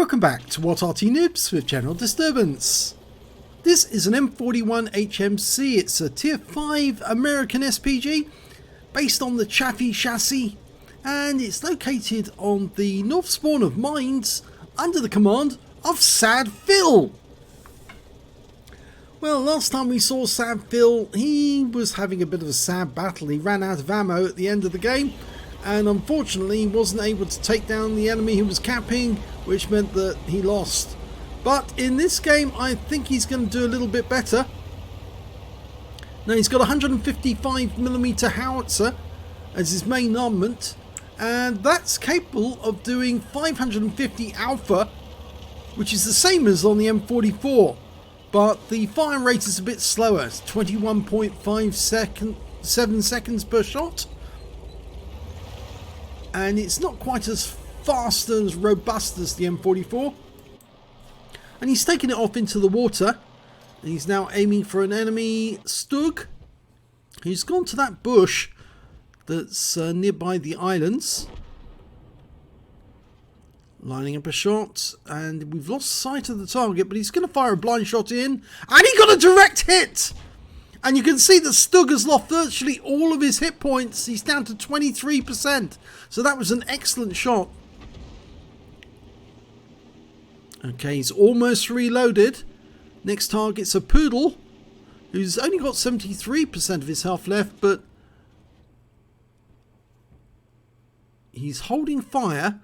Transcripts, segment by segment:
Welcome back to What Arty Noobs with General Disturbance. This is an M41 HMC. It's a Tier 5 American SPG based on the Chaffee chassis, and it's located on the north spawn of mines under the command of Sad Phil. Well, last time we saw Sad Phil, he was having a bit of a sad battle. He ran out of ammo at the end of the game, and unfortunately he wasn't able to take down the enemy he was capping, which meant that he lost. But in this game, I think he's going to do a little bit better. Now, he's got a 155mm howitzer as his main armament, and that's capable of doing 550 alpha, which is the same as on the M44, but the fire rate is a bit slower. It's 21.7 seconds per shot, and it's not quite as fast and as robust as the M44. And he's taken it off into the water, and he's now aiming for an enemy Stug. He's gone to that bush that's nearby the islands, lining up a shot, and we've lost sight of the target, but he's going to fire a blind shot in, and he got a direct hit! And you can see that Stug has lost virtually all of his hit points. He's down to 23%, so that was an excellent shot. Okay, he's almost reloaded. Next target's a Poodle, who's only got 73% of his health left, but he's holding fire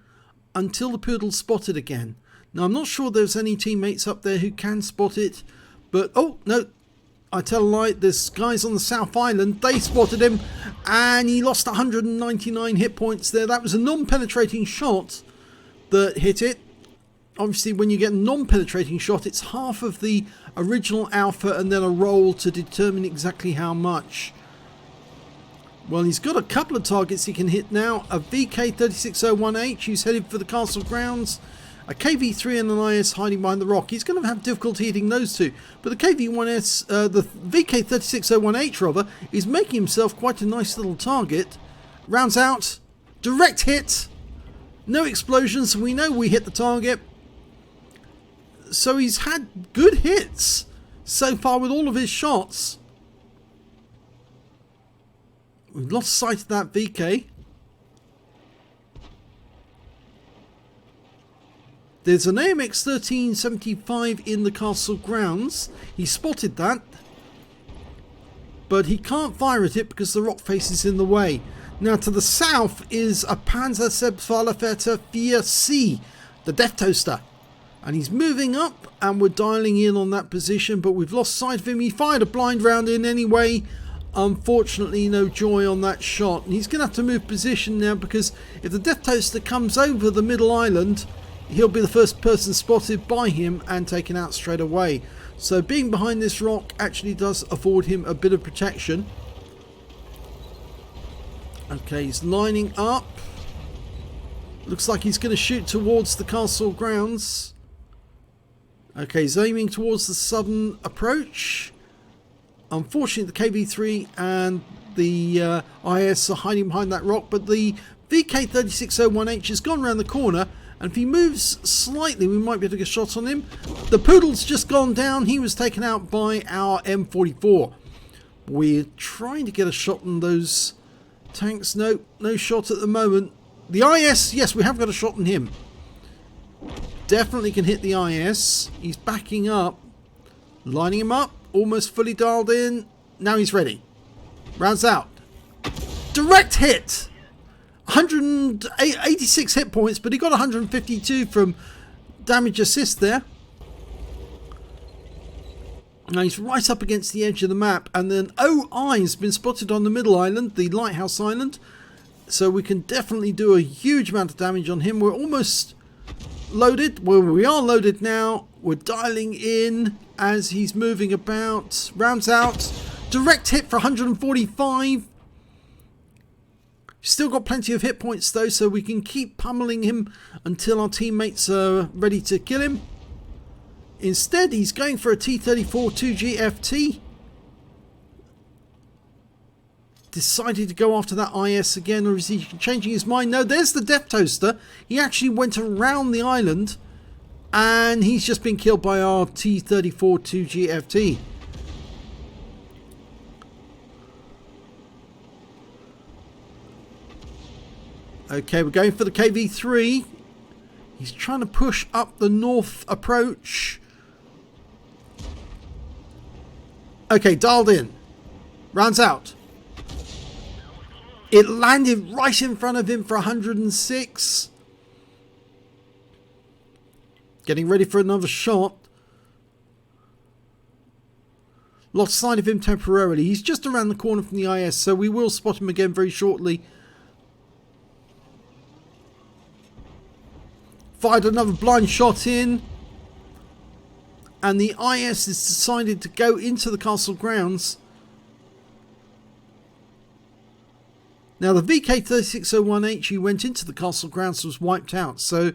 until the Poodle's spotted again. Now, I'm not sure there's any teammates up there who can spot it, but oh no, I tell a lie, there's guys on the South Island. They spotted him, and he lost 199 hit points there. That was a non-penetrating shot that hit it. Obviously, when you get a non-penetrating shot, it's half of the original alpha and then a roll to determine exactly how much. Well, he's got a couple of targets he can hit now. A VK3601H, who's headed for the castle grounds. A KV3 and an IS hiding behind the rock. He's going to have difficulty hitting those two. But the the VK3601H rather, is making himself quite a nice little target. Rounds out. Direct hit. No explosions, so we know we hit the target. So he's had good hits so far with all of his shots. We've lost sight of that VK. There's an AMX 1375 in the castle grounds. He spotted that, but he can't fire at it because the rock face is in the way. Now, to the south is a Panzer Selbstfahrerfährte 4C, the Death Toaster. And he's moving up, and we're dialing in on that position, but we've lost sight of him. He fired a blind round in anyway. Unfortunately, no joy on that shot. And he's going to have to move position now, because if the Death Toaster comes over the middle island, he'll be the first person spotted by him and taken out straight away. So being behind this rock actually does afford him a bit of protection. Okay, he's lining up. Looks like he's going to shoot towards the castle grounds. Okay, he's aiming towards the southern approach. Unfortunately, the KV3 and the IS are hiding behind that rock, but the VK3601H has gone around the corner, and if he moves slightly, we might be able to get a shot on him. The Poodle's just gone down. He was taken out by our M44. We're trying to get a shot on those tanks. No shot at the moment. The IS, yes, we have got a shot on him. Definitely can hit the IS. He's backing up, lining him up, almost fully dialed in. Now he's ready. Rounds out. Direct hit. 186 hit points, but he got 152 from damage assist there. Now he's right up against the edge of the map, and then OI has been spotted on the middle island, the lighthouse island, so we can definitely do a huge amount of damage on him. We're almost loaded. Well, we are loaded now. We're dialing in as he's moving about. Rounds out. Direct hit for 145. Still got plenty of hit points though, so we can keep pummeling him until our teammates are ready to kill him. Instead, he's going for a T-34 2GFT. decided to go after that IS again, or is he changing his mind? No, there's the Death Toaster. He actually went around the island And he's just been killed by our T-34 2GFT. Okay, we're going for the KV-3. He's trying to push up the north approach. Okay, dialed in. Rounds out. It landed right in front of him for 106. Getting ready for another shot. Lost sight of him temporarily. He's just around the corner from the IS, so we will spot him again very shortly. Fired another blind shot in. And the IS has decided to go into the castle grounds. Now the VK3601H who went into the castle grounds was wiped out. So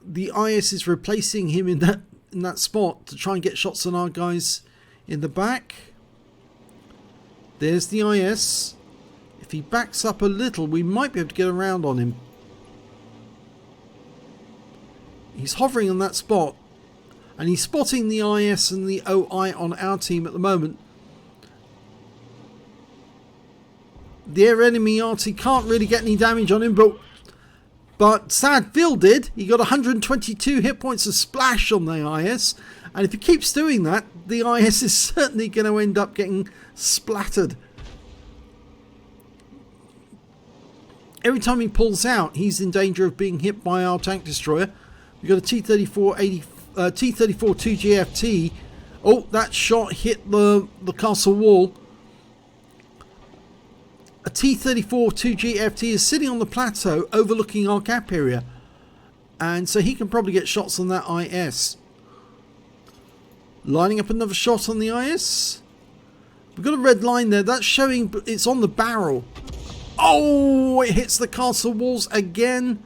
the IS is replacing him in that spot to try and get shots on our guys in the back. There's the IS. If he backs up a little, we might be able to get around on him. He's hovering on that spot. And he's spotting the IS and the OI on our team at the moment. Their enemy Arty can't really get any damage on him, but Sad Phil did. He got 122 hit points of splash on the IS. And if he keeps doing that, the IS is certainly going to end up getting splattered. Every time he pulls out, he's in danger of being hit by our tank destroyer. We've got a T-34 2GFT. Oh, that shot hit the castle wall. A T-34 2GFT is sitting on the plateau overlooking our gap area. And so he can probably get shots on that IS. Lining up another shot on the IS. We've got a red line there. That's showing it's on the barrel. Oh, it hits the castle walls again.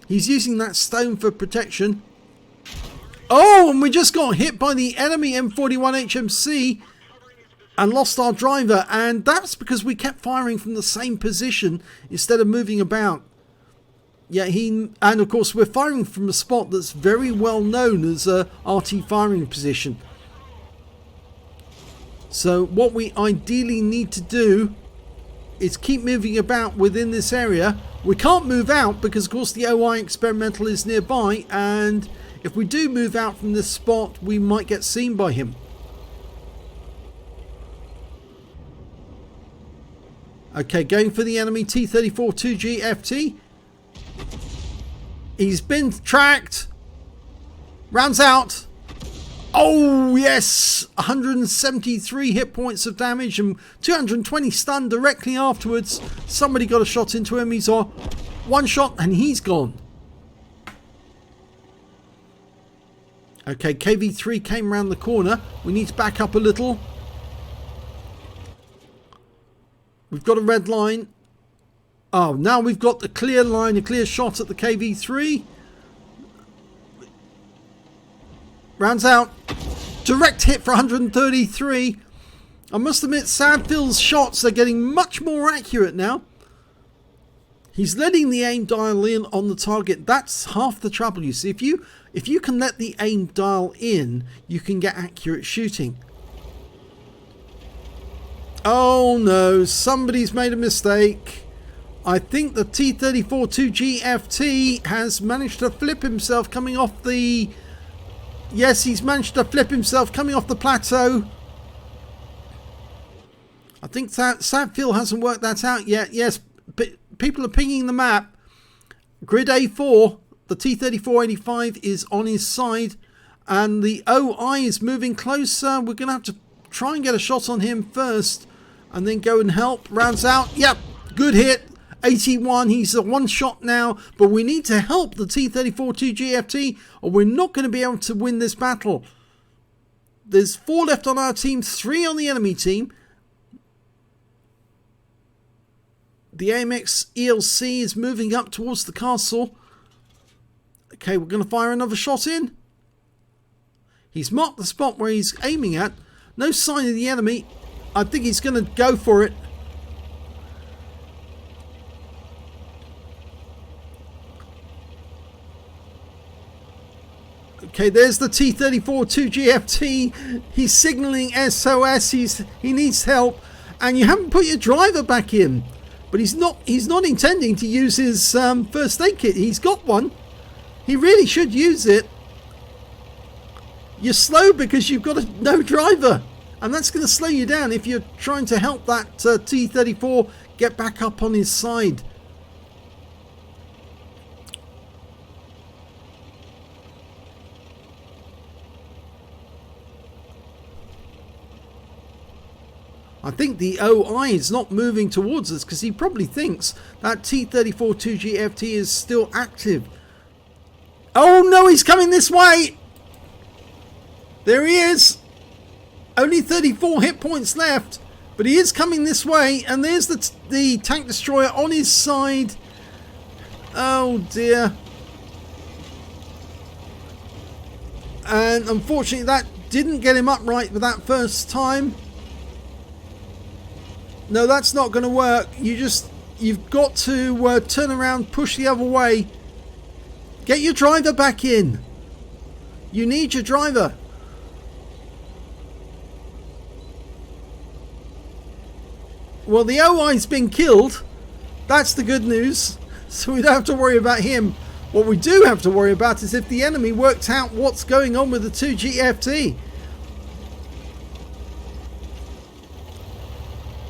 He's using that stone for protection. Oh, and we just got hit by the enemy M41 HMC and lost our driver. And that's because we kept firing from the same position instead of moving about. Yeah, and of course we're firing from a spot that's very well known as a RT firing position. So what we ideally need to do is keep moving about within this area. We can't move out because of course the OI experimental is nearby, and if we do move out from this spot we might get seen by him. Okay, going for the enemy T-34 2GFT. He's been tracked. Rounds out. Oh yes, 173 hit points of damage and 220 stunned directly afterwards. Somebody got a shot into him. He's on one shot and he's gone. Okay, KV-3 came around the corner. We need to back up a little. We've got a red line. Oh, now we've got the clear line, a clear shot at the KV-3. Rounds out. Direct hit for 133. I must admit, Sad Phil's shots are getting much more accurate now. He's letting the aim dial in on the target. That's half the trouble, you see. If you can let the aim dial in, you can get accurate shooting. Oh no, somebody's made a mistake. I think the T-34 2GFT has managed to flip himself coming off the... Yes, he's managed to flip himself coming off the plateau. I think Sad Phil hasn't worked that out yet. Yes, people are pinging the map. Grid A4, the T-34-85 is on his side. And the OI is moving closer. We're going to have to try and get a shot on him first. And then go and help. Rounds out. Yep, good hit. 81, he's a one shot now, but we need to help the T-34 2GFT or we're not going to be able to win this battle. There's 4 left on our team, 3 on the enemy team. The AMX ELC is moving up towards the castle. Okay, we're going to fire another shot in. He's marked the spot where he's aiming at. No sign of the enemy. I think he's going to go for it. Okay, there's the T-34 2GFT. He's signaling SOS. He needs help, and you haven't put your driver back in. But he's not intending to use his first aid kit. He's got one. He really should use it. You're slow because you've got no driver, and that's going to slow you down if you're trying to help that T-34 get back up on his side. I think the OI is not moving towards us because he probably thinks that T-34 2GFT is still active. Oh no, he's coming this way! There he is! Only 34 hit points left, but he is coming this way, and there's the tank destroyer on his side. Oh dear. And unfortunately that didn't get him upright for that first time. No, that's not going to work. You've got to turn around, push the other way. Get your driver back in. You need your driver. Well, the OI's been killed. That's the good news. So we don't have to worry about him. What we do have to worry about is if the enemy worked out what's going on with the 2GFT.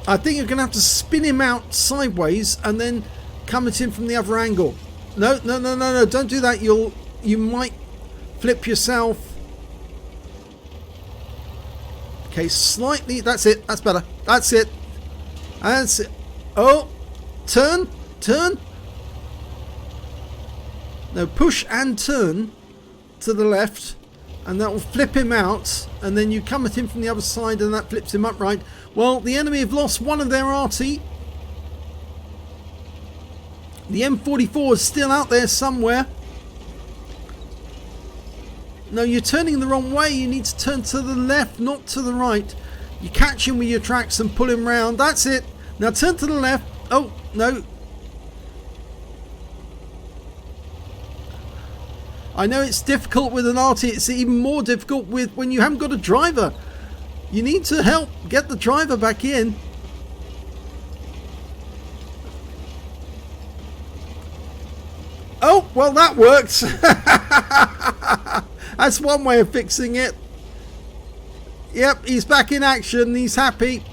I think you're going to have to spin him out sideways and then come at him from the other angle. No, don't do that. You might flip yourself. Okay, slightly. That's it. That's better. That's it. That's it. Oh, turn. No, push and turn to the left, and that will flip him out, and then you come at him from the other side and that flips him upright. Well, the enemy have lost one of their Arty. The M44 is still out there somewhere. No, you're turning the wrong way. You need to turn to the left, not to the right. You catch him with your tracks and pull him round. That's it. Now turn to the left. Oh, no. I know it's difficult with an Arty. It's even more difficult with when you haven't got a driver. You need to help get the driver back in. Oh, well, that works. That's one way of fixing it. Yep, he's back in action. He's happy.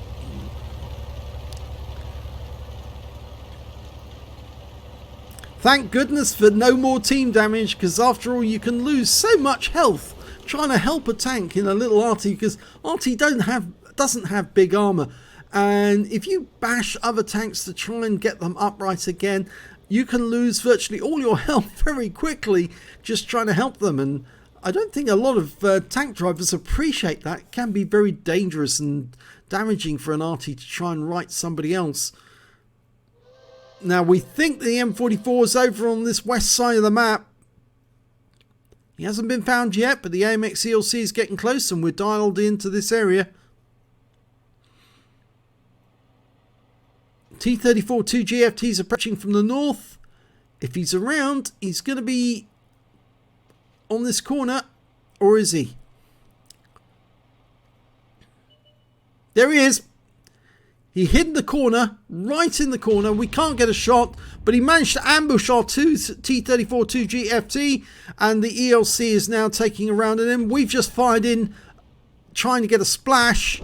Thank goodness for no more team damage, because after all, you can lose so much health trying to help a tank in a little Arty, because Arty doesn't have big armor, and if you bash other tanks to try and get them upright again, you can lose virtually all your health very quickly just trying to help them. And I don't think a lot of tank drivers appreciate that. It can be very dangerous and damaging for an Arty to try and right somebody else. Now we think the M44 is over on this west side of the map. He hasn't been found yet, but the AMX ELC is getting close and we're dialed into this area. T-34 2GFT is approaching from the north. If he's around, he's going to be on this corner, or is he? There he is. He hid in the corner, right in the corner. We can't get a shot, but he managed to ambush our T-34 2GFT, and the ELC is now taking a round at him. We've just fired in, trying to get a splash,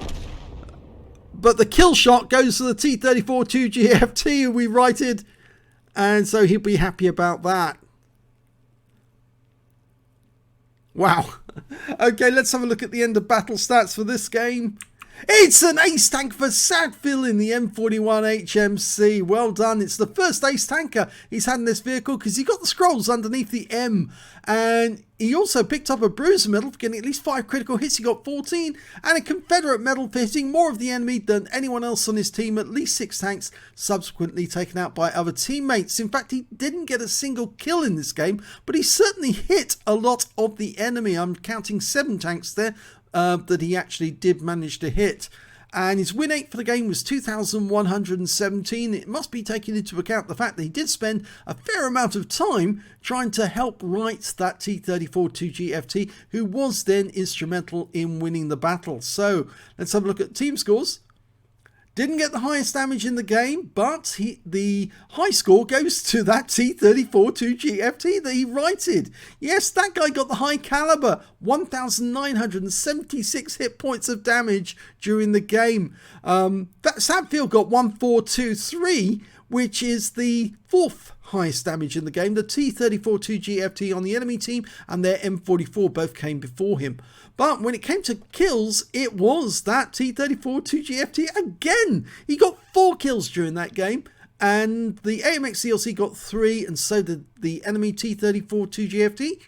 but the kill shot goes to the T-34 2GFT who we righted, and so he'll be happy about that. Wow. Okay, let's have a look at the end of battle stats for this game. It's an Ace Tanker for Sadville in the M41 HMC. Well done. It's the first Ace Tanker he's had in this vehicle because he got the scrolls underneath the M. And he also picked up a Bruiser medal for getting at least 5 critical hits. He got 14. And a Confederate medal for hitting more of the enemy than anyone else on his team. At least 6 tanks subsequently taken out by other teammates. In fact, he didn't get a single kill in this game, but he certainly hit a lot of the enemy. I'm counting 7 tanks there that he actually did manage to hit. And his win rate for the game was 2,117. It must be taken into account the fact that he did spend a fair amount of time trying to help right that T-34 2GFT, who was then instrumental in winning the battle. So let's have a look at team scores. Didn't get the highest damage in the game, but the high score goes to that T-34 2GFT that he righted. Yes, that guy got the high caliber, 1,976 hit points of damage during the game. That Sadfield got 1,423, which is the fourth highest damage in the game. The T-34 2GFT on the enemy team and their M44 both came before him. But when it came to kills, it was that T-34 2GFT again. He got 4 kills during that game, and the AMX CLC got 3, and so did the enemy T-34 2GFT.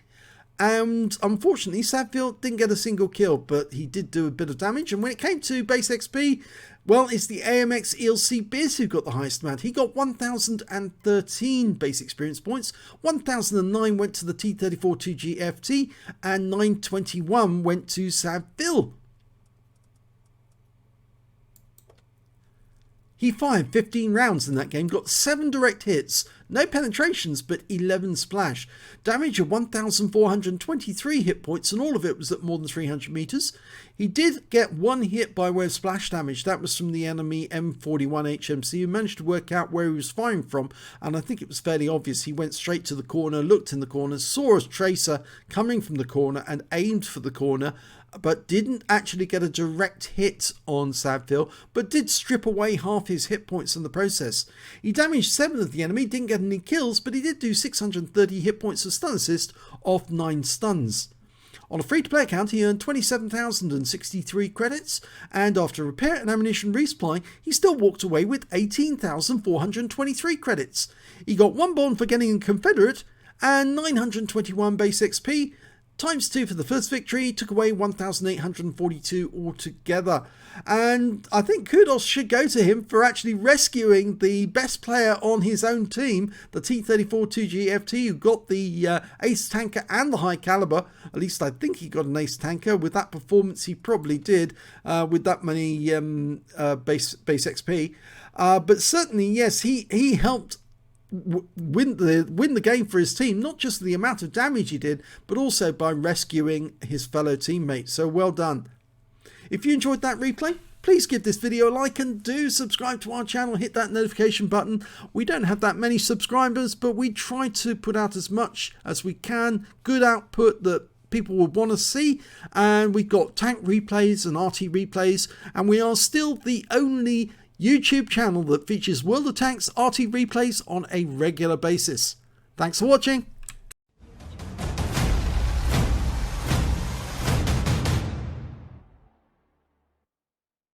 And unfortunately, Sadfield didn't get a single kill, but he did do a bit of damage. And when it came to base XP, well, it's the AMX ELC Biz who got the highest amount. He got 1,013 base experience points. 1,009 went to the T-34 2GFT, and 921 went to Sadfield. He fired 15 rounds in that game, got 7 direct hits, no penetrations, but 11 splash. Damage of 1,423 hit points, and all of it was at more than 300 meters. He did get 1 hit by way of splash damage. That was from the enemy M41 HMC, who managed to work out where he was firing from, and I think it was fairly obvious. He went straight to the corner, looked in the corner, saw a tracer coming from the corner, and aimed for the corner, but didn't actually get a direct hit on Sadfield, but did strip away half his hit points in the process. He damaged 7 of the enemy, didn't get any kills, but he did do 630 hit points of stun assist off 9 stuns. On a free-to-play account, he earned 27,063 credits, and after repair and ammunition resupply, he still walked away with 18,423 credits. He got 1 bond for getting a Confederate, and 921 base XP, times 2 for the first victory, took away 1,842 altogether. And I think kudos should go to him for actually rescuing the best player on his own team, the T-34 2GFT, who got the Ace Tanker and the high caliber. At least I think he got an Ace Tanker. With that performance, he probably did, with that many base XP. But certainly, yes, he helped win the game for his team, not just the amount of damage he did, but also by rescuing his fellow teammates. So well done. If you enjoyed that replay, please give this video a like and do subscribe to our channel. Hit that notification button. We don't have that many subscribers, but we try to put out as much as we can, good output that people would want to see. And we've got tank replays and Arty replays, and we are still the only YouTube channel that features World of Tanks Arty replays on a regular basis. Thanks for watching.